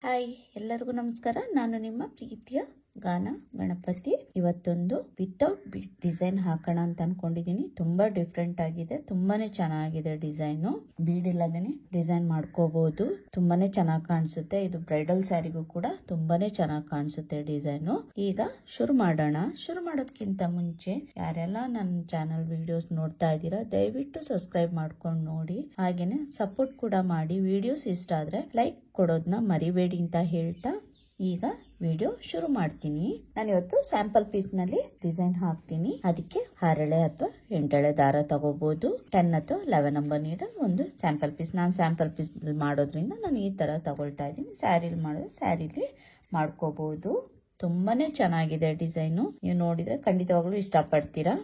Hi, ಎಲ್ಲರಿಗೂ ನಮಸ್ಕಾರ. ನಾನು ನಿಮ್ಮ ಪ್ರೀತಿಯ ಗಾನ ಗಣಪತಿ. ಇವತ್ತೊಂದು ವಿತೌಟ್ ಬೀಡ್ ಡಿಸೈನ್ ಹಾಕೋಣ ಅಂತ ಅನ್ಕೊಂಡಿದೀನಿ. ತುಂಬಾ ಡಿಫ್ರೆಂಟ್ ಆಗಿದೆ, ತುಂಬಾನೇ ಚೆನ್ನಾಗಿದೆ ಡಿಸೈನು. ಬೀಡ್ ಇಲ್ಲದೇನೆ ಡಿಸೈನ್ ಮಾಡ್ಕೋಬಹುದು, ತುಂಬಾನೇ ಚೆನ್ನಾಗಿ ಕಾಣಿಸುತ್ತೆ. ಇದು ಬ್ರೈಡಲ್ ಸ್ಯಾರಿಗೂ ಕೂಡ ತುಂಬಾನೇ ಚೆನ್ನಾಗಿ ಕಾಣಿಸುತ್ತೆ ಡಿಸೈನು. ಈಗ ಶುರು ಮಾಡೋಣ. ಶುರು ಮಾಡೋದಕ್ಕಿಂತ ಮುಂಚೆ ಯಾರೆಲ್ಲ ನನ್ನ ಚಾನಲ್ ವಿಡಿಯೋಸ್ ನೋಡ್ತಾ ಇದ್ದೀರಾ, ದಯವಿಟ್ಟು ಸಬ್ಸ್ಕ್ರೈಬ್ ಮಾಡ್ಕೊಂಡು ನೋಡಿ, ಹಾಗೇನೆ ಸಪೋರ್ಟ್ ಕೂಡ ಮಾಡಿ. ವಿಡಿಯೋಸ್ ಇಷ್ಟ ಆದ್ರೆ ಲೈಕ್ ಕೊಡೋದನ್ನ ಮರಿಬೇಡಿ ಅಂತ ಹೇಳ್ತಾ ಈಗ ವಿಡಿಯೋ ಶುರು ಮಾಡ್ತೀನಿ. ನಾನು ಇವತ್ತು ಸ್ಯಾಂಪಲ್ ಪೀಸ್ ನಲ್ಲಿ ಡಿಸೈನ್ ಹಾಕ್ತೀನಿ. ಅದಕ್ಕೆ 6 ಎಳೆ ಅಥವಾ 8 ಎಳೆ ದಾರ ತಗೋಬಹುದು. 10 ಅಥವಾ 11 ನಂಬರ್ ನೀಡಲ್ ಒಂದು ಸ್ಯಾಂಪಲ್ ಪೀಸ್. ನಾನು ಸ್ಯಾಂಪಲ್ ಪೀಸ್ ಮಾಡೋದ್ರಿಂದ ನಾನು ಈ ತರ ತಗೊಳ್ತಾ ಇದ್ದೀನಿ. ಸ್ಯಾರಿಲಿ ಮಾಡೋದು ಸ್ಯಾರಿಲಿ ಮಾಡ್ಕೋಬಹುದು. ತುಂಬಾನೇ ಚೆನ್ನಾಗಿದೆ ಡಿಸೈನು. ನೀವು ನೋಡಿದ್ರೆ ಖಂಡಿತವಾಗ್ಲೂ ಇಷ್ಟಪಡ್ತೀರಾ.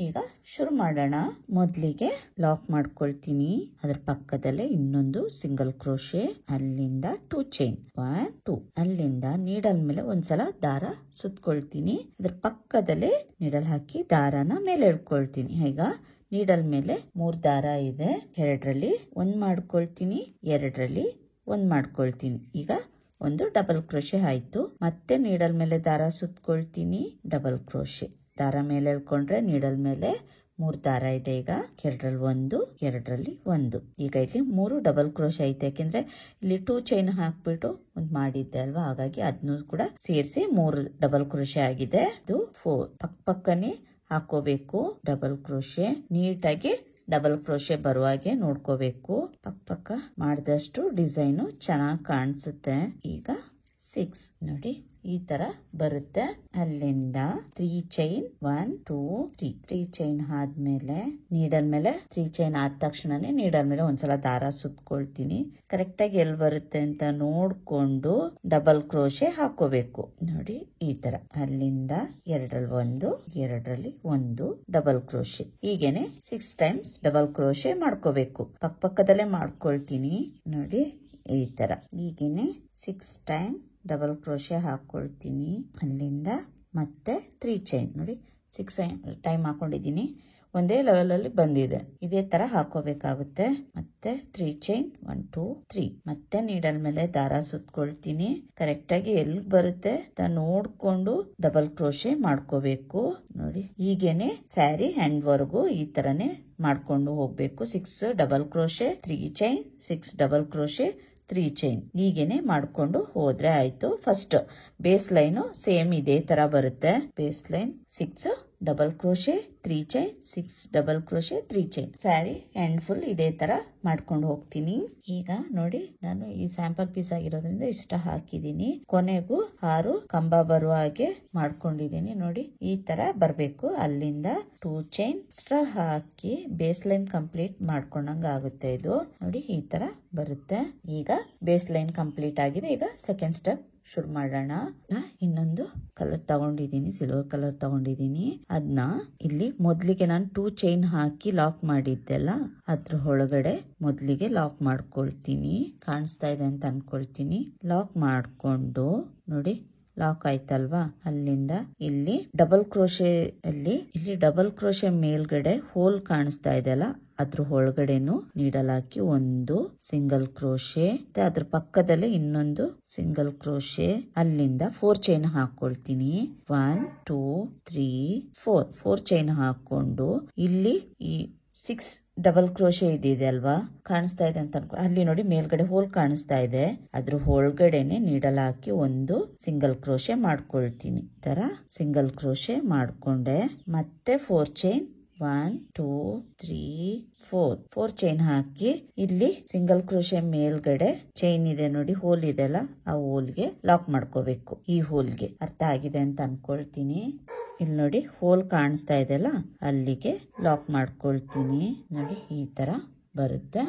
ಈಗ ಶುರು ಮಾಡೋಣ. ಮೊದಲಿಗೆ ಲಾಕ್ ಮಾಡ್ಕೊಳ್ತೀನಿ. ಅದ್ರ ಪಕ್ಕದಲ್ಲೇ ಇನ್ನೊಂದು ಸಿಂಗಲ್ ಕ್ರೋಶೆ, ಅಲ್ಲಿಂದ 2 ಚೈನ್ 1 2, ಅಲ್ಲಿಂದ ನೀಡಲ್ ಮೇಲೆ ಒಂದ್ಸಲ ದಾರ ಸುತ್ಕೊಳ್ತೀನಿ. ಅದ್ರ ಪಕ್ಕದಲ್ಲೇ ನೀಡಲ್ ಹಾಕಿ ದಾರನ ಮೇಲೆ ಎಳ್ಕೊಳ್ತೀನಿ. ಈಗ ನೀಡಲ್ ಮೇಲೆ 3 ದಾರ ಇದೆ. 2ರಲ್ಲಿ 1 ಮಾಡ್ಕೊಳ್ತೀನಿ, 2ರಲ್ಲಿ 1 ಮಾಡ್ಕೊಳ್ತೀನಿ. ಈಗ ಒಂದು ಡಬಲ್ ಕ್ರೋಶೆ ಆಯ್ತು. ಮತ್ತೆ ನೀಡಲ್ ಮೇಲೆ ದಾರ ಸುತ್ಕೊಳ್ತೀನಿ, ಡಬಲ್ ಕ್ರೋಶೆ. ದಾರ ಮೇಲೆ ಎಳ್ಕೊಂಡ್ರೆ ನೀಡಲ್ ಮೇಲೆ 3 ದಾರ ಇದೆ. ಈಗ 2ರಲ್ಲಿ 1, 2ರಲ್ಲಿ 1. ಈಗ ಇಲ್ಲಿ 3 ಡಬಲ್ ಕ್ರೋಶೆ ಐತೆ, ಯಾಕೆಂದ್ರೆ ಇಲ್ಲಿ 2 ಚೈನ್ ಹಾಕ್ಬಿಟ್ಟು ಒಂದು ಮಾಡಿದ್ದೆ ಅಲ್ವಾ, ಹಾಗಾಗಿ ಅದನ್ನು ಕೂಡ ಸೇರಿಸಿ 3 ಡಬಲ್ ಕ್ರೋಶೆ ಆಗಿದೆ. ಇದು 4 ಪಕ್ಕನೆ ಹಾಕೋಬೇಕು. ಡಬಲ್ ಕ್ರೋಶೆ ನೀಟಾಗಿ ಡಬಲ್ ಕ್ರೋಶೆ ಬರುವಾಗೆ ನೋಡ್ಕೋಬೇಕು. ಪಕ್ಕ ಮಾಡಿದಷ್ಟು ಡಿಸೈನು ಚೆನ್ನಾಗಿ ಕಾಣಿಸುತ್ತೆ. ಈಗ 6 ನೋಡಿ ಈ ತರ ಬರುತ್ತೆ. ಅಲ್ಲಿಂದ 3 ಚೈನ್ 1 2 3 ಚೈನ್ ಆದ್ಮೇಲೆ ನೀಡಲ್ ಮೇಲೆ 3 ಚೈನ್ ಆದ ತಕ್ಷಣನೇ ನೀಡಲ್ ಮೇಲೆ ಒಂದ್ಸಲ ದಾರ ಸುತ್ಕೊಳ್ತೀನಿ. ಕರೆಕ್ಟ್ ಆಗಿ ಎಲ್ಲಿ ಬರುತ್ತೆ ಅಂತ ನೋಡ್ಕೊಂಡು ಡಬಲ್ ಕ್ರೋಶೆ ಹಾಕೋಬೇಕು. ನೋಡಿ ಈ ತರ. ಅಲ್ಲಿಂದ 2ರಲ್ಲಿ 1, 2ರಲ್ಲಿ 1 ಡಬಲ್ ಕ್ರೋಶೆ. ಹೀಗೇನೆ 6 ಟೈಮ್ಸ್ ಡಬಲ್ ಕ್ರೋಶೆ ಮಾಡ್ಕೋಬೇಕು. ಪಕ್ಕದಲ್ಲೇ ಮಾಡ್ಕೊಳ್ತೀನಿ. ನೋಡಿ ಈ ತರ. ಹೀಗೇನೆ 6 ಟೈಮ್ ಡಬಲ್ ಕ್ರೋಶೆ ಹಾಕೊಳ್ತೀನಿ. ಅಲ್ಲಿಂದ ಮತ್ತೆ 3 ಚೈನ್ ನೋಡಿ 6 ಟೈಮ್ ಹಾಕೊಂಡಿದ್ದೀನಿ. ಒಂದೇ ಲೆವೆಲ್ ಅಲ್ಲಿ ಬಂದಿದೆ. ಇದೇ ತರ ಹಾಕೋಬೇಕಾಗುತ್ತೆ. ಮತ್ತೆ 3 ಚೈನ್ 1 2 3. ಮತ್ತೆ ನೀಡಲ್ ಮೇಲೆ ದಾರ ಸುತ್ಕೊಳ್ತೀನಿ. ಕರೆಕ್ಟ್ ಆಗಿ ಎಲ್ಲಿ ಬರುತ್ತೆ ಅಂತ ನೋಡ್ಕೊಂಡು ಡಬಲ್ ಕ್ರೋಶೆ ಮಾಡ್ಕೋಬೇಕು. ನೋಡಿ ಹೀಗೇನೆ ಸ್ಯಾರಿ ಹ್ಯಾಂಡ್ ವರ್ಗು ಈ ತರನೇ ಮಾಡ್ಕೊಂಡು ಹೋಗ್ಬೇಕು. 6 double crochet, 3 chain, 6 double crochet, 3 chain. ಹೀಗೇನೆ ಮಾಡ್ಕೊಂಡು ಹೋದ್ರೆ ಆಯ್ತು. ಫಸ್ಟ್ ಬೇಸ್ ಲೈನ್ ಸೇಮ್ ಇದೇ ತರ ಬರುತ್ತೆ. Base line 6 double crochet, 3 chain, 6 double crochet, 3 chain. Sari hand full ಇದೇ ತರ ಮಾಡ್ಕೊಂಡು ಹೋಗ್ತೀನಿ. ಈಗ ನೋಡಿ ನಾನು ಈ ಸ್ಯಾಂಪಲ್ ಪೀಸ್ ಆಗಿರೋದ್ರಿಂದ ಇಷ್ಟ ಹಾಕಿದೀನಿ. ಕೊನೆಗೂ 6 ಕಂಬ ಬರುವ ಹಾಗೆ ಮಾಡ್ಕೊಂಡಿದೀನಿ. ನೋಡಿ ಈ ತರ ಬರ್ಬೇಕು. ಅಲ್ಲಿಂದ 2 ಚೈನ್ ಎಕ್ಸ್ಟ್ರಾ ಹಾಕಿ ಬೇಸ್ ಲೈನ್ ಕಂಪ್ಲೀಟ್ ಮಾಡ್ಕೊಂಡಂಗ ಆಗುತ್ತೆ. ಇದು ನೋಡಿ ಈ ತರ ಬರುತ್ತೆ. ಈಗ ಬೇಸ್ ಲೈನ್ ಕಂಪ್ಲೀಟ್ ಆಗಿದೆ. ಈಗ ಸೆಕೆಂಡ್ ಸ್ಟೆಪ್ ಶುರು ಮಾಡೋಣ. ಇನ್ನೊಂದು ಕಲರ್ ತಗೊಂಡಿದ್ದೀನಿ, ಸಿಲ್ವರ್ ಕಲರ್ ತಗೊಂಡಿದ್ದೀನಿ. ಅದನ್ನ ಇಲ್ಲಿ ಮೊದ್ಲಿಗೆ ನಾನು 2 ಚೈನ್ ಹಾಕಿ ಲಾಕ್ ಮಾಡಿದ್ದೆಲ್ಲ ಅದ್ರ ಒಳಗಡೆ ಮೊದ್ಲಿಗೆ ಲಾಕ್ ಮಾಡ್ಕೊಳ್ತೀನಿ. ಕಾಣಿಸ್ತಾ ಇದೆ ಅಂತ ಅನ್ಕೊಳ್ತೀನಿ. ಲಾಕ್ ಮಾಡ್ಕೊಂಡು ನೋಡಿ ಲಾಕ್ ಆಯ್ತಲ್ವಾ. ಅಲ್ಲಿಂದ ಇಲ್ಲಿ ಡಬಲ್ ಕ್ರೋಶೆ ಇಲ್ಲಿ ಡಬಲ್ ಕ್ರೋಶೆ ಮೇಲ್ಗಡೆ ಹೋಲ್ ಕಾಣಿಸ್ತಾ ಇದೆಯಲ್ಲ, ಅದ್ರ ಒಳಗಡೆನು ನೀಡಲ್ ಹಾಕಿ ಒಂದು ಸಿಂಗಲ್ ಕ್ರೋಶೆ, ಅದ್ರ ಪಕ್ಕದಲ್ಲಿ ಇನ್ನೊಂದು ಸಿಂಗಲ್ ಕ್ರೋಶೆ. ಅಲ್ಲಿಂದ 4 ಚೈನ್ ಹಾಕೊಳ್ತೀನಿ. 1 2 3 4 ಚೈನ್ ಹಾಕೊಂಡು ಇಲ್ಲಿ ಈ 6 ಡಬಲ್ ಕ್ರೋಶೆ ಇದೆ ಅಲ್ವಾ, ಕಾಣಿಸ್ತಾ ಇದೆ ಅಂತ ಅನ್ಕೊ. ಅಲ್ಲಿ ನೋಡಿ ಮೇಲ್ಗಡೆ ಹೋಲ್ ಕಾಣಿಸ್ತಾ ಇದೆ, ಅದ್ರ ಒಳಗಡೆನೆ ನೀಡಲ್ ಹಾಕಿ ಒಂದು ಸಿಂಗಲ್ ಕ್ರೋಶೆ ಮಾಡ್ಕೊಳ್ತೀನಿ. ತರ ಸಿಂಗಲ್ ಕ್ರೋಶೆ ಮಾಡ್ಕೊಂಡೆ. ಮತ್ತೆ 4 ಚೈನ್ 1 2 3 4 ಚೈನ್ ಹಾಕಿ ಇಲ್ಲಿ ಸಿಂಗಲ್ ಕ್ರೋಶೆ ಮೇಲ್ಗಡೆ ಚೈನ್ ಇದೆ ನೋಡಿ, ಹೋಲ್ ಇದೆಲ್ಲ, ಆ ಹೋಲ್ಗೆ ಲಾಕ್ ಮಾಡ್ಕೋಬೇಕು. ಈ ಹೋಲ್ಗೆ ಅರ್ಥ ಆಗಿದೆ ಅಂತ ಅನ್ಕೊಳ್ತೀನಿ. ಇಲ್ಲಿ ನೋಡಿ ಹೋಲ್ ಕಾಣಿಸ್ತಾ ಇದೆಲ್ಲ, ಅಲ್ಲಿಗೆ ಲಾಕ್ ಮಾಡ್ಕೊಳ್ತೀನಿ. ನೋಡಿ ಈ ತರ ಬರುತ್ತೆ.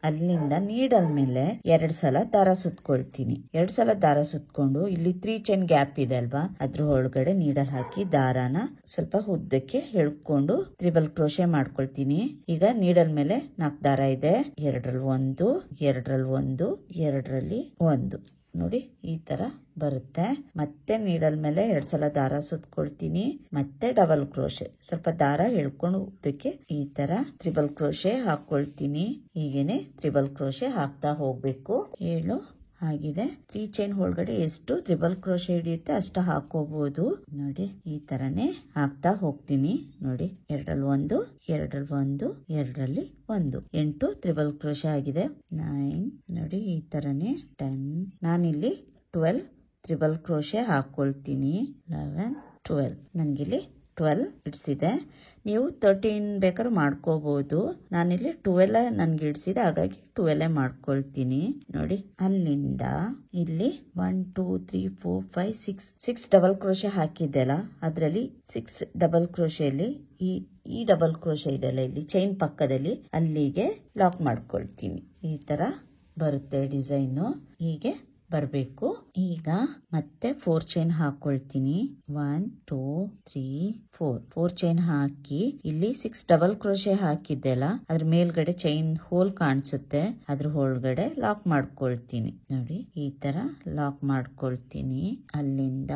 ಅಲ್ಲಿಂದ ನೀಡಲ್ ಮೇಲೆ 2 ಸಲ ದಾರ ಸುತ್ಕೊಳ್ತೀನಿ. 2 ಸಲ ದಾರ ಸುತ್ಕೊಂಡು ಇಲ್ಲಿ 3 ಚೈನ್ ಗ್ಯಾಪ್ ಇದೆ ಅಲ್ವಾ, ಅದ್ರ ಒಳಗಡೆ ನೀಡಲ್ ಹಾಕಿ ದಾರಾನ ಸ್ವಲ್ಪ ಉದ್ದಕ್ಕೆ ಎಳ್ಕೊಂಡು ತ್ರಿಬಲ್ ಕ್ರೋಶೆ ಮಾಡ್ಕೊಳ್ತೀನಿ. ಈಗ ನೀಡಲ್ ಮೇಲೆ 4 ದಾರ ಇದೆ. 2ರಲ್ಲಿ 1, 2ರಲ್ಲಿ 1, 2ರಲ್ಲಿ 1 ನೋಡಿ ಈ ತರ ಬರುತ್ತೆ. ಮತ್ತೆ ನೀಡಲ್ ಮೇಲೆ 2 ಸಲ ದಾರ ಸುತ್ಕೊಳ್ತೀನಿ. ಮತ್ತೆ ಡಬಲ್ ಕ್ರೋಶೆ, ಸ್ವಲ್ಪ ದಾರ ಎಳ್ಕೊಂಡು ಹೋಗೋದಕ್ಕೆ ಈ ತರ ತ್ರಿಬಲ್ ಕ್ರೋಶೆ ಹಾಕೊಳ್ತೀನಿ. ಹೀಗೇನೆ ತ್ರಿಬಲ್ ಕ್ರೋಶೆ ಹಾಕ್ತಾ ಹೋಗ್ಬೇಕು. 7 ಆಗಿದೆ. 3 ಚೈನ್ ಒಳಗಡೆ ಎಷ್ಟು ಟ್ರಿಬಲ್ ಕ್ರೋಶೆ ಹಿಡಿಯುತ್ತೆ ಅಷ್ಟು ಹಾಕೋಬಹುದು. ನೋಡಿ ಈ ತರನೇ ಹಾಕ್ತಾ ಹೋಗ್ತೀನಿ. ನೋಡಿ 2ರಲ್ಲಿ 1, 2ರಲ್ಲಿ 1, 2ರಲ್ಲಿ 1, 8 ಟ್ರಿಬಲ್ ಕ್ರೋಶೆ ಆಗಿದೆ. 9 ನೋಡಿ ಈ ತರನೇ 10. ನಾನಿಲ್ಲಿ 12 ಟ್ರಿಬಲ್ ಕ್ರೋಶೆ ಹಾಕೊಳ್ತೀನಿ. 11 12 ನನಗಿಲ್ಲಿ 12 ಇಡ್ಸಿದೆ. ನೀವು 13 ಬೇಕಾದ್ರೂ ಮಾಡ್ಕೋಬಹುದು. ನಾನಿಲ್ಲಿ 12 ನನ್ಗೆ ಇಡ್ಸಿದೆ, ಹಾಗಾಗಿ 12 ಮಾಡ್ಕೊಳ್ತೀನಿ. ನೋಡಿ ಅಲ್ಲಿಂದ ಇಲ್ಲಿ 1 2 3 4 5 6 ಡಬಲ್ ಕ್ರೋಶೆ ಹಾಕಿದ್ದೆಲ್ಲ ಅದರಲ್ಲಿ 6 ಡಬಲ್ ಕ್ರೋಶೆಯಲ್ಲಿ ಈ ಡಬಲ್ ಕ್ರೋಶೆ ಇದೆಲ್ಲ ಇಲ್ಲಿ ಚೈನ್ ಪಕ್ಕದಲ್ಲಿ ಅಲ್ಲಿಗೆ ಲಾಕ್ ಮಾಡ್ಕೊಳ್ತೀನಿ. ಈ ತರ ಬರುತ್ತೆ ಡಿಸೈನು. ಹೀಗೆ ಬರಬೇಕು. ಈಗ ಮತ್ತೆ 4 ಚೈನ್ ಹಾಕೊಳ್ತೀನಿ. 1 2 3 4 ಚೈನ್ ಹಾಕಿ ಇಲ್ಲಿ 6 ಡಬಲ್ ಕ್ರೋಶೆ ಹಾಕಿದ್ದೆಲ್ಲ ಅದ್ರ ಮೇಲ್ಗಡೆ ಚೈನ್ ಹೋಲ್ ಕಾಣಿಸುತ್ತೆ, ಅದ್ರ ಒಳಗಡೆ ಲಾಕ್ ಮಾಡ್ಕೊಳ್ತೀನಿ. ನೋಡಿ ಈ ತರ ಲಾಕ್ ಮಾಡ್ಕೊಳ್ತೀನಿ. ಅಲ್ಲಿಂದ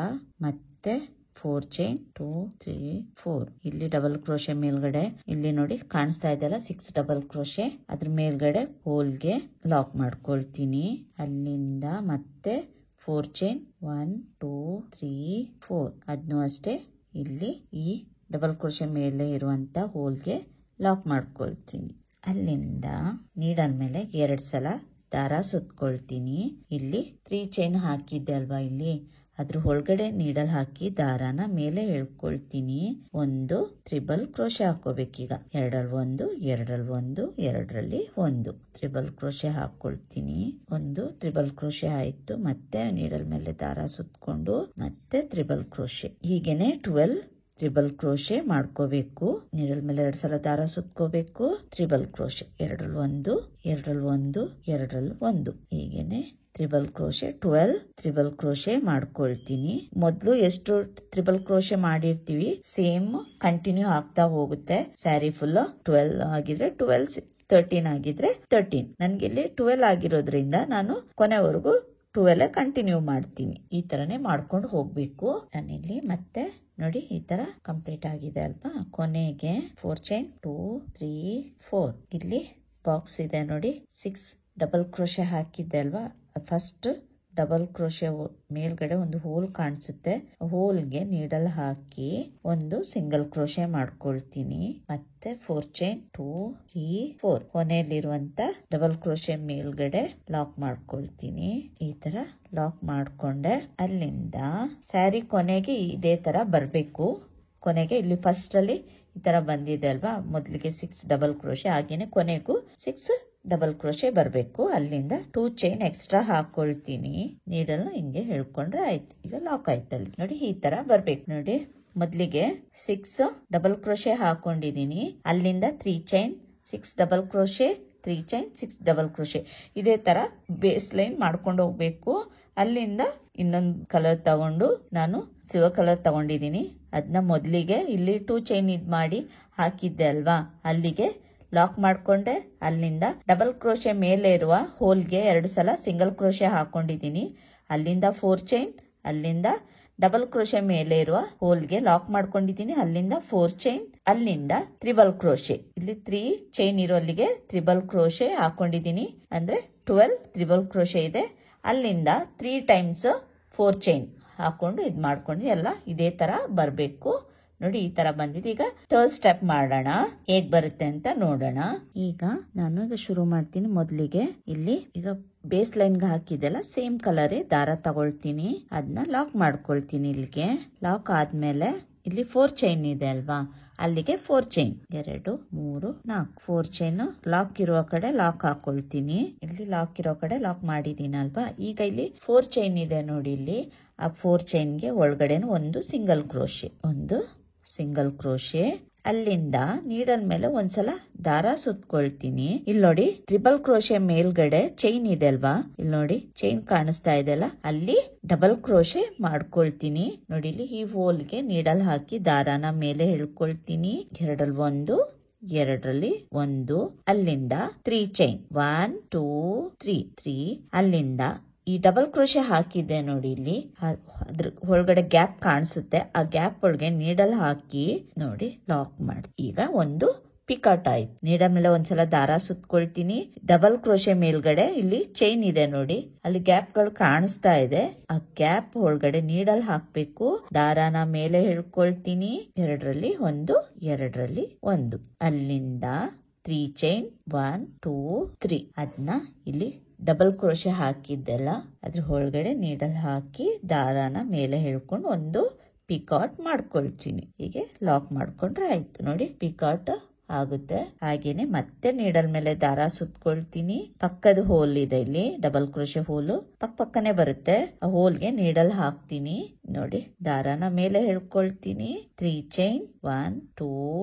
ಮತ್ತೆ 4 ಚೈನ್ 2 3 4 ಇಲ್ಲಿ ಡಬಲ್ ಕ್ರೋಶೆ ಮೇಲ್ಗಡೆ ಇಲ್ಲಿ ನೋಡಿ ಕಾಣಿಸ್ತಾ ಇದೆಯಲ್ಲ 6 ಡಬಲ್ ಕ್ರೋಶೆ ಅದ್ರ ಮೇಲ್ಗಡೆ ಹೋಲ್ಗೆ ಲಾಕ್ ಮಾಡ್ಕೊಳ್ತೀನಿ. ಅಲ್ಲಿಂದ ಮತ್ತೆ 4 ಚೈನ್ 1 2 3 4 ಅದನ್ನು ಅಷ್ಟೇ ಇಲ್ಲಿ ಈ ಡಬಲ್ ಕ್ರೋಶೆ ಮೇಲೆ ಇರುವಂತ ಹೋಲ್ಗೆ ಲಾಕ್ ಮಾಡ್ಕೊಳ್ತೀನಿ. ಅಲ್ಲಿಂದ ನೀಡಲ್ ಮೇಲೆ 2 ಸಲ ದಾರ ಸುತ್ಕೊಳ್ತೀನಿ. ಇಲ್ಲಿ 3 ಚೈನ್ ಹಾಕಿದ್ದೆ ಅಲ್ವಾ, ಇಲ್ಲಿ ಅದ್ರ ಒಳಗಡೆ ನೀಡಲ್ ಹಾಕಿ ದಾರಾನ ಮೇಲೆ ಎಳ್ಕೊಳ್ತೀನಿ. 1 ಟ್ರಿಬಲ್ ಕ್ರೋಶೆ ಹಾಕೋಬೇಕೀಗ. 2ರಲ್ಲಿ 1, 2ರಲ್ಲಿ 1, 2ರಲ್ಲಿ 1 ಟ್ರಿಬಲ್ ಕ್ರೋಶೆ ಹಾಕೊಳ್ತೀನಿ. 1 ಟ್ರಿಬಲ್ ಕ್ರೋಶೆ ಆಯ್ತು. ಮತ್ತೆ ನೀಡಲ್ ಮೇಲೆ ದಾರ ಸುತ್ಕೊಂಡು ಮತ್ತೆ ಟ್ರಿಬಲ್ ಕ್ರೋಶೆ. ಹೀಗೇನೆ 12 ಟ್ರಿಬಲ್ ಕ್ರೋಶೆ ಮಾಡ್ಕೋಬೇಕು. ನೀಡಲ್ ಮೇಲೆ 2 ಸಲ ದಾರ ಸುತ್ಕೋಬೇಕು. ಟ್ರಿಬಲ್ ಕ್ರೋಶೆ 2ರಲ್ಲಿ 1, 2ರಲ್ಲಿ 1, 2ರಲ್ಲಿ 1 ಹೀಗೇನೆ ಟ್ರಿಬಲ್ ಕ್ರೋಶೆ 12 ಟ್ರಿಬಲ್ ಕ್ರೋಶೆ ಮಾಡ್ಕೊಳ್ತೀನಿ. ಮೊದಲು ಎಷ್ಟು ಟ್ರಿಬಲ್ ಕ್ರೋಶೆ ಮಾಡಿರ್ತೀವಿ ಸೇಮ್ ಕಂಟಿನ್ಯೂ ಆಗ್ತಾ ಹೋಗುತ್ತೆ. ಸ್ಯಾರಿ ಫುಲ್ 12 ಆಗಿದ್ರೆ 12, 13 ಆಗಿದ್ರೆ 13. ನನ್ಗೆ ಇಲ್ಲಿ 12 ಆಗಿರೋದ್ರಿಂದ ನಾನು ಕೊನೆವರೆಗೂ 12 ಕಂಟಿನ್ಯೂ ಮಾಡ್ತೀನಿ. ಈ ತರನೇ ಮಾಡ್ಕೊಂಡು ಹೋಗ್ಬೇಕು. ನಾನಿಲ್ಲಿ ಮತ್ತೆ ನೋಡಿ ಈ ತರ ಕಂಪ್ಲೀಟ್ ಆಗಿದೆ ಅಲ್ವಾ. ಕೊನೆಗೆ 4 ಚೈನ್ 2 3 4 ಇಲ್ಲಿ ಬಾಕ್ಸ್ ಇದೆ ನೋಡಿ. 6 ಡಬಲ್ ಕ್ರೋಶೆ ಹಾಕಿದ್ದೆ ಅಲ್ವಾ, ಫಸ್ಟ್ ಡಬಲ್ ಕ್ರೋಶೆ ಮೇಲ್ಗಡೆ ಒಂದು ಹೋಲ್ ಕಾಣಿಸುತ್ತೆ, ಹೋಲ್ಗೆ ನೀಡಲ್ ಹಾಕಿ ಒಂದು ಸಿಂಗಲ್ ಕ್ರೋಶೆ ಮಾಡ್ಕೊಳ್ತೀನಿ. ಮತ್ತೆ 4 ಚೈನ್ 2 3 4 ಕೊನೆಯಲ್ಲಿರುವಂತ ಡಬಲ್ ಕ್ರೋಶೆ ಮೇಲ್ಗಡೆ ಲಾಕ್ ಮಾಡ್ಕೊಳ್ತೀನಿ. ಈ ತರ ಲಾಕ್ ಮಾಡ್ಕೊಂಡೆ. ಅಲ್ಲಿಂದ ಸ್ಯಾರಿ ಕೊನೆಗೆ ಇದೇ ತರ ಬರ್ಬೇಕು. ಕೊನೆಗೆ ಇಲ್ಲಿ ಫಸ್ಟ್ ಅಲ್ಲಿ ಈ ತರ ಬಂದಿದೆ ಅಲ್ವಾ, ಮೊದಲಿಗೆ 6 ಡಬಲ್ ಕ್ರೋಶೆ, ಹಾಗೇನೆ ಕೊನೆಗೂ 6 ಡಬಲ್ ಕ್ರೋಶೆ ಬರಬೇಕು. ಅಲ್ಲಿಂದ 2 ಚೈನ್ ಎಕ್ಸ್ಟ್ರಾ ಹಾಕೊಳ್ತೀನಿ. ನೀಡಲ್ ಹಿಂಗೆ ಹೇಳ್ಕೊಂಡ್ರೆ ಆಯ್ತು. ಈಗ ಲಾಕ್ ಆಯ್ತಲ್ಲಿ ನೋಡಿ ಈ ತರ ಬರ್ಬೇಕು. ನೋಡಿ ಮೊದಲಿಗೆ 6 ಡಬಲ್ ಕ್ರೋಶೆ ಹಾಕೊಂಡಿದೀನಿ. ಅಲ್ಲಿಂದ 3 chain 6 double crochet 3 chain 6 double crochet ಇದೇ ತರ ಬೇಸ್ ಲೈನ್ ಮಾಡ್ಕೊಂಡು ಹೋಗ್ಬೇಕು. ಅಲ್ಲಿಂದ ಇನ್ನೊಂದು ಕಲರ್ ತಗೊಂಡು ನಾನು ಸಿಲ್ವರ್ ಕಲರ್ ತಗೊಂಡಿದ್ದೀನಿ. ಅದನ್ನ ಮೊದಲಿಗೆ ಇಲ್ಲಿ 2 ಚೈನ್ ಇದ್ ಮಾಡಿ ಹಾಕಿದ್ದೆ ಅಲ್ವಾ, ಅಲ್ಲಿಗೆ ಲಾಕ್ ಮಾಡ್ಕೊಂಡೆ. ಅಲ್ಲಿಂದ ಡಬಲ್ ಕ್ರೋಶೆ ಮೇಲೆ ಇರುವ ಹೋಲ್ಗೆ 2 ಸಲ ಸಿಂಗಲ್ ಕ್ರೋಶೆ ಹಾಕೊಂಡಿದ್ದೀನಿ. ಅಲ್ಲಿಂದ 4 ಚೈನ್, ಅಲ್ಲಿಂದ ಡಬಲ್ ಕ್ರೋಶೆ ಮೇಲೆ ಇರುವ ಹೋಲ್ಗೆ ಲಾಕ್ ಮಾಡ್ಕೊಂಡಿದ್ದೀನಿ. ಅಲ್ಲಿಂದ 4 ಚೈನ್, ಅಲ್ಲಿಂದ ಟ್ರಿಬಲ್ ಕ್ರೋಶೆ. ಇಲ್ಲಿ 3 ಚೈನ್ ಇರೋಲ್ಲಿಗೆ ಟ್ರಿಬಲ್ ಕ್ರೋಶೆ ಹಾಕೊಂಡಿದ್ದೀನಿ. ಅಂದ್ರೆ 12 ಟ್ರಿಬಲ್ ಕ್ರೋಶೆ ಇದೆ. ಅಲ್ಲಿಂದ 3 ಟೈಮ್ಸ್ 4 ಚೈನ್ ಹಾಕೊಂಡು ಇದ್ ಮಾಡ್ಕೊಂಡು ಎಲ್ಲ ಇದೇ ತರ ಬರ್ಬೇಕು. ನೋಡಿ ಈ ತರ ಬಂದಿದೆ. ಈಗ ಥರ್ಡ್ ಸ್ಟೆಪ್ ಮಾಡೋಣ, ಹೇಗ್ ಬರುತ್ತೆ ಅಂತ ನೋಡೋಣ. ಈಗ ನಾನು ಈಗ ಶುರು ಮಾಡ್ತೀನಿ. ಮೊದಲಿಗೆ ಇಲ್ಲಿ ಈಗ ಬೇಸ್ ಲೈನ್ಗೆ ಹಾಕಿದೆಲ್ಲ ಸೇಮ್ ಕಲರ್ ದಾರ ತಗೊಳ್ತೀನಿ, ಅದನ್ನ ಲಾಕ್ ಮಾಡ್ಕೊಳ್ತೀನಿ. ಇಲ್ಲಿಗೆ ಲಾಕ್ ಆದ್ಮೇಲೆ ಇಲ್ಲಿ 4 ಚೈನ್ ಇದೆ ಅಲ್ವಾ, ಅಲ್ಲಿಗೆ 4 ಚೈನ್ 2 3 4 4 ಚೈನ್ ಲಾಕ್ ಇರುವ ಕಡೆ ಲಾಕ್ ಹಾಕೊಳ್ತೀನಿ. ಇಲ್ಲಿ ಲಾಕ್ ಇರೋ ಕಡೆ ಲಾಕ್ ಮಾಡಿದೀನಿ ಅಲ್ವಾ. ಈಗ ಇಲ್ಲಿ 4 ಚೈನ್ ಇದೆ ನೋಡಿ. ಇಲ್ಲಿ ಆ 4 ಚೈನ್ಗೆ ಒಳಗಡೆನು ಒಂದು ಸಿಂಗಲ್ ಕ್ರೋಶೆ, ಒಂದು ಸಿಂಗಲ್ ಕ್ರೋಶೆ. ಅಲ್ಲಿಂದ ನೀಡಲ್ ಮೇಲೆ ಒಂದ್ಸಲ ದಾರ ಸುತ್ಕೊಳ್ತೀನಿ. ಇಲ್ಲಿ ನೋಡಿ ಟ್ರಿಬಲ್ ಕ್ರೋಶೆ ಮೇಲ್ಗಡೆ ಚೈನ್ ಇದೆ ಅಲ್ವಾ, ಇಲ್ಲಿ ನೋಡಿ ಚೈನ್ ಕಾಣಿಸ್ತಾ ಇದೆಲ್ಲ, ಅಲ್ಲಿ ಡಬಲ್ ಕ್ರೋಶೆ ಮಾಡ್ಕೊಳ್ತೀನಿ. ನೋಡಿ ಇಲ್ಲಿ ಈ ಹೋಲ್ಗೆ ನೀಡಲ್ ಹಾಕಿ ದಾರಾನ ಮೇಲೆ ಎಳ್ಕೊಳ್ತೀನಿ. 2ರಲ್ಲಿ 1 2ರಲ್ಲಿ 1 ಅಲ್ಲಿಂದ 3 ಚೈನ್ 1 2 3 ಅಲ್ಲಿಂದ ಈ ಡಬಲ್ ಕ್ರೋಶೆ ಹಾಕಿದ್ದೆ ನೋಡಿ. ಇಲ್ಲಿ ಅದ್ರ ಒಳಗಡೆ ಗ್ಯಾಪ್ ಕಾಣಿಸುತ್ತೆ, ಆ ಗ್ಯಾಪ್ ಒಳಗೆ ನೀಡಲ್ ಹಾಕಿ ನೋಡಿ ಲಾಕ್ ಮಾಡಿ. ಈಗ ಒಂದು ಪಿಕಾಟ್ ಆಯ್ತು. ನೀಡಲ್ ಮೇಲೆ ಒಂದ್ಸಲ ದಾರ ಸುತ್ಕೊಳ್ತೀನಿ. ಡಬಲ್ ಕ್ರೋಶೆ ಮೇಲ್ಗಡೆ ಇಲ್ಲಿ ಚೈನ್ ಇದೆ ನೋಡಿ, ಅಲ್ಲಿ ಗ್ಯಾಪ್ ಗಳು ಕಾಣಿಸ್ತಾ ಇದೆ. ಆ ಗ್ಯಾಪ್ ಒಳಗಡೆ ನೀಡಲ್ ಹಾಕ್ಬೇಕು. ದಾರಾನ ಮೇಲೆ ಹಿಡ್ಕೊಳ್ತೀನಿ. ಎರಡರಲ್ಲಿ ಒಂದು, ಎರಡರಲ್ಲಿ ಒಂದು. ಅಲ್ಲಿಂದ 3 ಚೈನ್ 1 2 3 ಅದನ್ನ ಇಲ್ಲಿ ಡಬಲ್ ಕ್ರೋಶೆ ಹಾಕಿದ್ದೆಲ್ಲ ಅದ್ರ ಒಳಗಡೆ ನೀಡಲ್ ಹಾಕಿ ದಾರಾನ ಮೇಲೆ ಹಿಡ್ಕೊಂಡು ಒಂದು ಪಿಕಾಟ್ ಮಾಡ್ಕೊಳ್ತೀನಿ. ಹೀಗೆ ಲಾಕ್ ಮಾಡ್ಕೊಂಡ್ರೆ ಆಯ್ತು ನೋಡಿ, ಪಿಕಾಟ್ ಆಗುತ್ತೆ. ಹಾಗೇನೆ ಮತ್ತೆ ನೀಡಲ್ ಮೇಲೆ ದಾರ ಸುತ್ಕೊಳ್ತೀನಿ. ಪಕ್ಕದ ಹೋಲ್ ಇದೆ ಇಲ್ಲಿ, ಡಬಲ್ ಕ್ರೋಶೆ ಹೋಲು ಪಕ್ಕನೆ ಬರುತ್ತೆ. ಆ ಹೋಲ್ಗೆ ನೀಡಲ್ ಹಾಕ್ತೀನಿ ನೋಡಿ. ದಾರಾನ ಮೇಲೆ ಹಿಡ್ಕೊಳ್ತೀನಿ. 3 ಚೈನ್ 1 2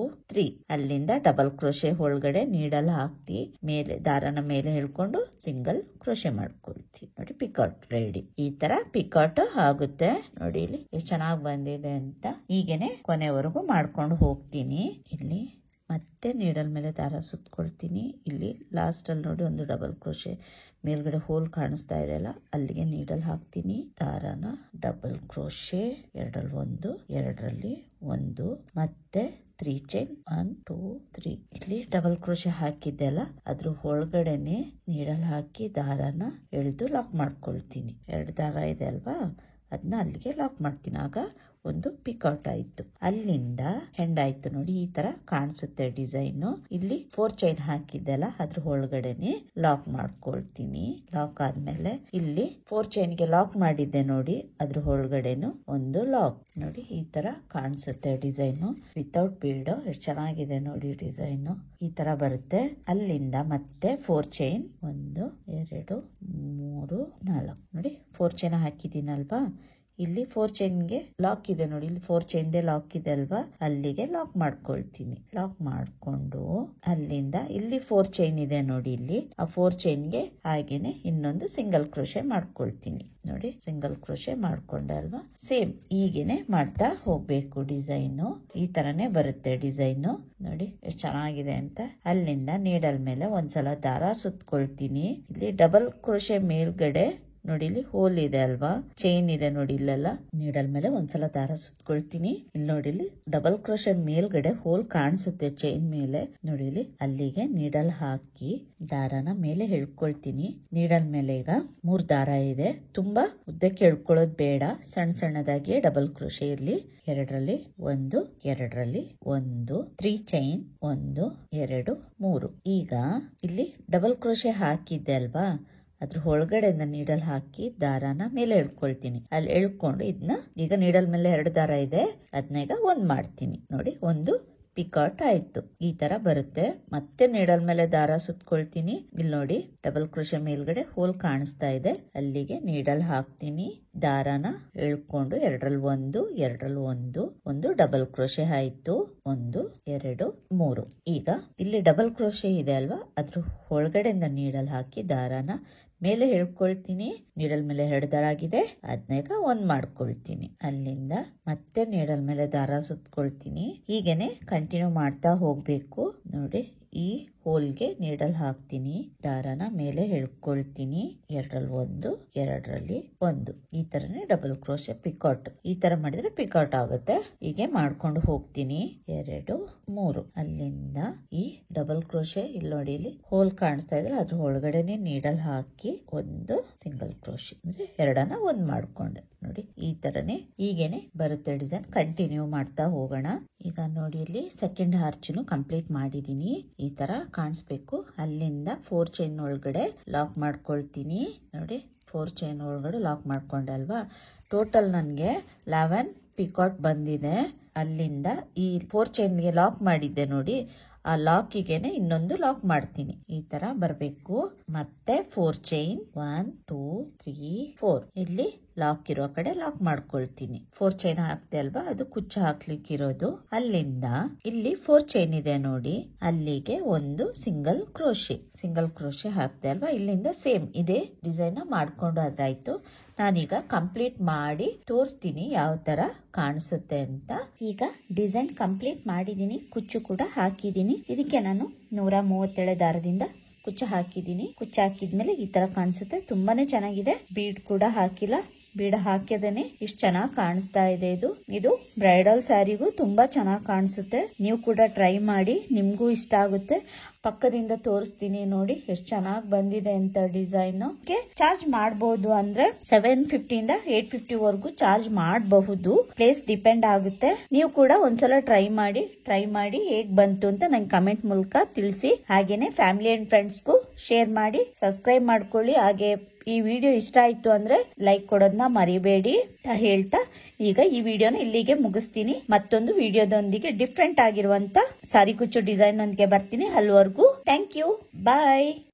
3 ಅಲ್ಲಿಂದ ಡಬಲ್ ಕ್ರೋಶೆ ಒಳಗಡೆ ನೀಡಲ್ ಹಾಕ್ತಿ. ಮೇಲೆ ದಾರಾನ ಮೇಲೆ ಹಿಡ್ಕೊಂಡು ಸಿಂಗಲ್ ಕ್ರೋಶೆ ಮಾಡ್ಕೊಳ್ತೀನಿ ನೋಡಿ. Picot ready. ಈ ತರ ಪಿಕಾಟ್ ಆಗುತ್ತೆ ನೋಡಿ. ಇಲ್ಲಿ ಎಷ್ಟು ಚೆನ್ನಾಗಿ ಬಂದಿದೆ ಅಂತ. ಹೀಗೇನೆ ಕೊನೆವರೆಗೂ ಮಾಡ್ಕೊಂಡು ಹೋಗ್ತೀನಿ. ಇಲ್ಲಿ ಮತ್ತೆ ನೀಡಲ್ ಮೇಲೆ ದಾರ ಸುತ್ಕೊಳ್ತೀನಿ. ಇಲ್ಲಿ ಲಾಸ್ಟ್ ಅಲ್ಲಿ ನೋಡಿ ಒಂದು ಡಬಲ್ ಕ್ರೋಶೆ ಮೇಲ್ಗಡೆ ಹೋಲ್ ಕಾಣಿಸ್ತಾ ಇದೆ ಅಲ್ಲ, ಅಲ್ಲಿಗೆ ನೀಡಲ್ ಹಾಕ್ತೀನಿ. ದಾರಾನ ಡಬಲ್ ಕ್ರೋಶೆ ಎರಡರಲ್ಲಿ ಒಂದು, ಎರಡರಲ್ಲಿ ಒಂದು, ಮತ್ತೆ 3 ಚೈನ್ 1 2 3 ಇಲ್ಲಿ ಡಬಲ್ ಕ್ರೋಶೆ ಹಾಕಿದ್ದೆ ಅಲ್ಲ, ಅದ್ರ ಒಳಗಡೆನೆ ನೀಡಲ್ ಹಾಕಿ ದಾರಾನ ಎಳೆದು ಲಾಕ್ ಮಾಡ್ಕೊಳ್ತೀನಿ. 2 ದಾರ ಇದೆ ಅಲ್ವಾ, ಅದನ್ನ ಅಲ್ಲಿಗೆ ಲಾಕ್ ಮಾಡ್ತೀನಿ. ಆಗ ಒಂದು ಪಿಕಾಟ್ ಆಯ್ತು. ಅಲ್ಲಿಂದ ಹೆಂಡ್ ಆಯ್ತು ನೋಡಿ. ಈ ತರ ಕಾಣಿಸುತ್ತೆ ಡಿಸೈನ್. ಇಲ್ಲಿ 4 ಚೈನ್ ಹಾಕಿದ್ದೆಲ್ಲ ಅದ್ರ ಒಳಗಡೆನೆ ಲಾಕ್ ಮಾಡ್ಕೊಳ್ತೀನಿ. ಲಾಕ್ ಆದ್ಮೇಲೆ ಇಲ್ಲಿ 4 ಚೈನ್ಗೆ ಲಾಕ್ ಮಾಡಿದ್ದೆ ನೋಡಿ, ಅದ್ರ ಒಳಗಡೆನು ಒಂದು ಲಾಕ್ ನೋಡಿ. ಈ ತರ ಕಾಣಿಸುತ್ತೆ ಡಿಸೈನ್ ವಿತೌಟ್ ಬೀಡ್. ಎಷ್ಟು ಚೆನ್ನಾಗಿದೆ ನೋಡಿ ಡಿಸೈನ್. ಈ ತರ ಬರುತ್ತೆ. ಅಲ್ಲಿಂದ ಮತ್ತೆ 4 ಚೈನ್ 1 2 3 4 ನೋಡಿ. 4 ಚೈನ್ ಹಾಕಿದ್ದೀನಲ್ವಾ, ಇಲ್ಲಿ 4 ಚೈನ್ಗೆ ಲಾಕ್ ಇದೆ ನೋಡಿ. ಇಲ್ಲಿ 4 ಚೈನ್ದೆ ಲಾಕ್ ಇದೆ ಅಲ್ವಾ, ಅಲ್ಲಿಗೆ ಲಾಕ್ ಮಾಡ್ಕೊಳ್ತೀನಿ. ಲಾಕ್ ಮಾಡ್ಕೊಂಡು ಅಲ್ಲಿಂದ ಇಲ್ಲಿ 4 ಚೈನ್ ಇದೆ ನೋಡಿ. ಇಲ್ಲಿ ಆ 4 ಚೈನ್ಗೆ ಹಾಗೇನೆ ಇನ್ನೊಂದು ಸಿಂಗಲ್ ಕ್ರೋಶೆ ಮಾಡ್ಕೊಳ್ತೀನಿ ನೋಡಿ. ಸಿಂಗಲ್ ಕ್ರೋಶೆ ಮಾಡ್ಕೊಂಡೆ ಅಲ್ವಾ. ಸೇಮ್ ಹೀಗೇನೆ ಮಾಡ್ತಾ ಹೋಗ್ಬೇಕು. ಡಿಸೈನ್ ಈ ತರನೇ ಬರುತ್ತೆ ಡಿಸೈನ್ ನೋಡಿ. ಎಷ್ಟು ಚೆನ್ನಾಗಿದೆ ಅಂತ. ಅಲ್ಲಿಂದ ನೀಡಲ್ ಮೇಲೆ ಒಂದ್ಸಲ ದಾರ ಸುತ್ಕೊಳ್ತೀನಿ. ಇಲ್ಲಿ ಡಬಲ್ ಕ್ರೋಶೆ ಮೇಲ್ಗಡೆ ನೋಡಿ, ಇಲ್ಲಿ ಹೋಲ್ ಇದೆ ಅಲ್ವಾ, ಚೈನ್ ಇದೆ ನೋಡಿ. ಇಲ್ಲೆಲ್ಲ ನೀಡಲ್ ಮೇಲೆ ಒಂದ್ಸಲ ದಾರ ಸುತ್ಕೊಳ್ತೀನಿ. ಇಲ್ಲಿ ನೋಡಿ, ಇಲ್ಲಿ ಡಬಲ್ ಕ್ರೋಶೆ ಮೇಲ್ಗಡೆ ಹೋಲ್ ಕಾಣಿಸುತ್ತೆ ಚೈನ್ ಮೇಲೆ ನೋಡಿ. ಇಲ್ಲಿ ಅಲ್ಲಿಗೆ ನೀಡಲ್ ಹಾಕಿ ದಾರಾನ ಮೇಲೆ ಎಳ್ಕೊಳ್ತೀನಿ. ನೀಡಲ್ ಮೇಲೆ ಈಗ 3 ದಾರ ಇದೆ. ತುಂಬಾ ಉದ್ದಕ್ಕೆ ಎಳ್ಕೊಳ್ಳೋದು ಬೇಡ, ಸಣ್ಣ ಸಣ್ಣದಾಗಿ ಡಬಲ್ ಕ್ರೋಶೆ ಇರ್ಲಿ. ಎರಡರಲ್ಲಿ ಒಂದು, ಎರಡರಲ್ಲಿ ಒಂದು, 3 ಚೈನ್ 1 2 3. ಈಗ ಇಲ್ಲಿ ಡಬಲ್ ಕ್ರೋಶೆ ಹಾಕಿದ್ದೆ ಅಲ್ವಾ, ಅದ್ರ ಒಳಗಡೆಯಿಂದ ನೀಡಲ್ ಹಾಕಿ ದಾರಾನ ಮೇಲೆ ಎಳ್ಕೊಳ್ತೀನಿ. ಅಲ್ಲಿ ಎಳ್ಕೊಂಡು ಇದನ್ನ ಈಗ ನೀಡಲ್ ಮೇಲೆ 2 ದಾರ ಇದೆ, ಅದನ್ನ ಈಗ 1 ಮಾಡ್ತೀನಿ ನೋಡಿ. ಒಂದು ಪಿಕಾಟ್ ಆಯ್ತು. ಈ ತರ ಬರುತ್ತೆ. ಮತ್ತೆ ನೀಡಲ್ ಮೇಲೆ ದಾರ ಸುತ್ಕೊಳ್ತೀನಿ. ಇಲ್ಲಿ ನೋಡಿ ಡಬಲ್ ಕ್ರೋಶೆ ಮೇಲ್ಗಡೆ ಹೋಲ್ ಕಾಣಿಸ್ತಾ ಇದೆ, ಅಲ್ಲಿಗೆ ನೀಡಲ್ ಹಾಕ್ತೀನಿ. ದಾರಾನ ಎಳ್ಕೊಂಡು ಎರಡರಲ್ಲಿ ಒಂದು, ಎರಡರಲ್ಲಿ ಒಂದು, ಒಂದು ಡಬಲ್ ಕ್ರೋಶೆ ಆಯ್ತು. 1 2 3. ಈಗ ಇಲ್ಲಿ ಡಬಲ್ ಕ್ರೋಶೆ ಇದೆ ಅಲ್ವಾ, ಅದ್ರ ಒಳಗಡೆಯಿಂದ ನೀಡಲ್ ಹಾಕಿ ದಾರಾನ ಮೇಲೆ ಎಳ್ಕೊಳ್ತೀನಿ. ನೀಡಲ್ ಮೇಲೆ 2 ದಾರ ಆಗಿದೆ, ಅದನ್ನ ಈಗ 1 ಮಾಡ್ಕೊಳ್ತೀನಿ. ಅಲ್ಲಿಂದ ಮತ್ತೆ ನೀಡಲ್ ಮೇಲೆ ದಾರ ಸುತ್ಕೊಳ್ತೀನಿ. ಹೀಗೇನೆ ಕಂಟಿನ್ಯೂ ಮಾಡ್ತಾ ಹೋಗ್ಬೇಕು ನೋಡಿ. ಈ ಹೋಲ್ಗೆ ನೀಡಲ್ ಹಾಕ್ತೀನಿ, ದಾರಾನ ಮೇಲೆ ಎಳ್ಕೊಳ್ತೀನಿ. ಎರಡರಲ್ಲಿ ಒಂದು, ಎರಡರಲ್ಲಿ ಒಂದು. ಈ ತರನೇ ಡಬಲ್ ಕ್ರೋಶೆ ಪಿಕಾಟ್. ಈ ತರ ಮಾಡಿದ್ರೆ ಪಿಕಾಟ್ ಆಗುತ್ತೆ. ಹೀಗೆ ಮಾಡ್ಕೊಂಡು ಹೋಗ್ತೀನಿ. 2 3. ಅಲ್ಲಿಂದ ಈ ಡಬಲ್ ಕ್ರೋಶೆ ಇಲ್ಲಿ ನೋಡಿ, ಇಲ್ಲಿ ಹೋಲ್ ಕಾಣಿಸ್ತಾ ಇದ್ರೆ ಅದ್ರ ಒಳಗಡೆನೆ ನೀಡಲ್ ಹಾಕಿ ಒಂದು ಸಿಂಗಲ್ ಕ್ರೋಶೆ ಅಂದ್ರೆ 2ನ್ನ 1 ಮಾಡ್ಕೊಂಡೆ ನೋಡಿ. ಈ ತರನೇ ಹೀಗೇನೆ ಬರುತ್ತೆ ಡಿಸೈನ್. ಕಂಟಿನ್ಯೂ ಮಾಡ್ತಾ ಹೋಗೋಣ. ಈಗ ನೋಡಿ, ಇಲ್ಲಿ ಸೆಕೆಂಡ್ ಆರ್ಚ್ನು ಕಂಪ್ಲೀಟ್ ಮಾಡಿದೀನಿ. ಈ ತರ ಕಾಣಿಸ್ಬೇಕು. ಅಲ್ಲಿಂದ 4 ಚೈನ್ ಒಳಗಡೆ ಲಾಕ್ ಮಾಡ್ಕೊಳ್ತೀನಿ ನೋಡಿ. 4 ಚೈನ್ ಒಳಗಡೆ ಲಾಕ್ ಮಾಡ್ಕೊಂಡೆ ಅಲ್ವಾ. ಟೋಟಲ್ ನನಗೆ 11 ಪಿಕಾಟ್ ಬಂದಿದೆ. ಅಲ್ಲಿಂದ ಈ 4 ಚೈನ್ಗೆ ಲಾಕ್ ಮಾಡಿದ್ದೆ ನೋಡಿ, ಆ ಲಾಕಿಗೆನೆ ಇನ್ನೊಂದು ಲಾಕ್ ಮಾಡ್ತೀನಿ. ಈ ತರ ಬರಬೇಕು. ಮತ್ತೆ 4 ಚೈನ್ 1 2 3 4 ಇಲ್ಲಿ ಲಾಕ್ ಇರೋ ಕಡೆ ಲಾಕ್ ಮಾಡ್ಕೊಳ್ತೀನಿ. 4 ಚೈನ್ ಹಾಕ್ದೆ ಅಲ್ವಾ, ಅದು ಕುಚ್ಚ ಹಾಕ್ಲಿಕ್ಕಿರೋದು. ಅಲ್ಲಿಂದ ಇಲ್ಲಿ 4 ಚೈನ್ ಇದೆ ನೋಡಿ, ಅಲ್ಲಿಗೆ ಒಂದು ಸಿಂಗಲ್ ಕ್ರೋಶೆ ಹಾಕ್ದೆ ಅಲ್ವಾ. ಇಲ್ಲಿಂದ ಸೇಮ್ ಇದೇ ಡಿಸೈನ್ ಮಾಡ್ಕೊಂಡು ಅದಾಯ್ತು. ನಾನೀಗ ಕಂಪ್ಲೀಟ್ ಮಾಡಿ ತೋರಿಸ್ತೀನಿ ಯಾವ ತರ ಕಾಣಿಸುತ್ತೆ ಅಂತ. ಈಗ ಡಿಸೈನ್ ಕಂಪ್ಲೀಟ್ ಮಾಡಿದೀನಿ, ಕುಚ್ಚು ಕೂಡ ಹಾಕಿದೀನಿ. ಇದಕ್ಕೆ ನಾನು 137 ದಾರದಿಂದ ಕುಚ್ಚು ಹಾಕಿದೀನಿ. ಕುಚ್ಚು ಹಾಕಿದ್ಮೇಲೆ ಈ ತರ ಕಾಣಿಸುತ್ತೆ. ತುಂಬಾನೇ ಚೆನ್ನಾಗಿದೆ. ಬೀಡ್ ಕೂಡ ಹಾಕಿಲ್ಲ, ಬೀಡ ಹಾಕಿದೇನೆ ಇಷ್ಟು ಚೆನ್ನಾಗಿ ಕಾಣಿಸ್ತಾ ಇದೆ. ಇದು ಬ್ರೈಡಲ್ ಸ್ಯಾರಿಗೂ ತುಂಬಾ ಚೆನ್ನಾಗಿ ಕಾಣಿಸುತ್ತೆ. ನೀವು ಕೂಡ ಟ್ರೈ ಮಾಡಿ, ನಿಮ್ಗೂ ಇಷ್ಟ ಆಗುತ್ತೆ. ಪಕ್ಕದಿಂದ ತೋರಿಸ್ತೀನಿ ನೋಡಿ ಎಷ್ಟು ಚೆನ್ನಾಗಿ ಬಂದಿದೆ ಅಂತ ಡಿಸೈನ್. ಚಾರ್ಜ್ ಮಾಡಬಹುದು ಅಂದ್ರೆ 750 ಇಂದ 850 ವರೆಗೂ ಚಾರ್ಜ್ ಮಾಡಬಹುದು. ಪ್ಲೇಸ್ ಡಿಪೆಂಡ್ ಆಗುತ್ತೆ. ನೀವು ಕೂಡ ಒಂದ್ಸಲ ಟ್ರೈ ಮಾಡಿ ಹೇಗ್ ಬಂತು ಅಂತ ನಂಗೆ ಕಮೆಂಟ್ ಮೂಲಕ ತಿಳಿಸಿ. ಹಾಗೇನೆ ಫ್ಯಾಮಿಲಿ ಅಂಡ್ ಫ್ರೆಂಡ್ಸ್ಗೂ ಶೇರ್ ಮಾಡಿ, ಸಬ್ಸ್ಕ್ರೈಬ್ ಮಾಡ್ಕೊಳ್ಳಿ. ಹಾಗೆ ಈ ವಿಡಿಯೋ ಇಷ್ಟ ಆಯ್ತು ಅಂದ್ರೆ ಲೈಕ್ ಕೊಡೋದನ್ನ ಮರಿಬೇಡಿ ಅಂತ ಹೇಳ್ತಾ ಈಗ ಈ ವಿಡಿಯೋನ ಇಲ್ಲಿಗೆ ಮುಗಿಸ್ತೀನಿ. ಮತ್ತೊಂದು ವಿಡಿಯೋದೊಂದಿಗೆ ಡಿಫ್ರೆಂಟ್ ಆಗಿರುವಂತ ಸಾರಿ ಕುಚ್ಚು ಡಿಸೈನ್ ಒಂದಿಗೆ ಬರ್ತೀನಿ. ಅಲ್ಲಿವರೆಗೂ ಥ್ಯಾಂಕ್ ಯು, ಬಾಯ್.